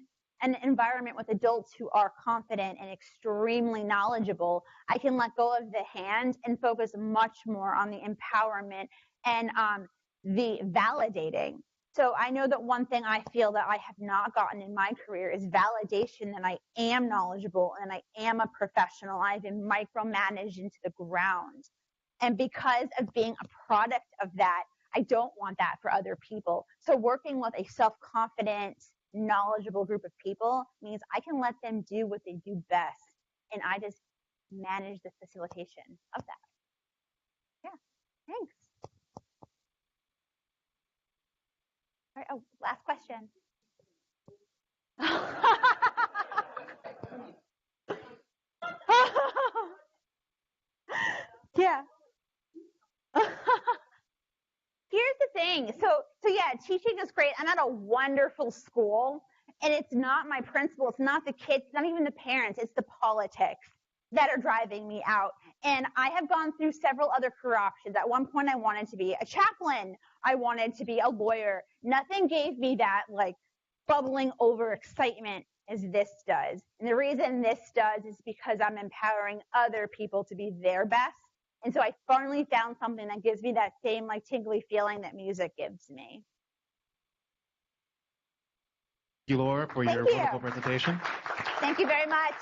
an environment with adults who are confident and extremely knowledgeable, I can let go of the hand and focus much more on the empowerment and the validating. So I know that one thing I feel that I have not gotten in my career is validation that I am knowledgeable and I am a professional. I've been micromanaged into the ground. And because of being a product of that, I don't want that for other people. So working with a self-confident, knowledgeable group of people means I can let them do what they do best, and I just manage the facilitation of that. Yeah, thanks. All right, oh, last question. Yeah. Here's the thing. So yeah, teaching is great. I'm at a wonderful school, and it's not my principal, it's not the kids, it's not even the parents, it's the politics that are driving me out. And I have gone through several other career options. At one point, I wanted to be a chaplain. I wanted to be a lawyer. Nothing gave me that like bubbling over excitement as this does. And the reason this does is because I'm empowering other people to be their best. And so I finally found something that gives me that same like tingly feeling that music gives me. Thank you, Laura, for your wonderful presentation. Thank you very much.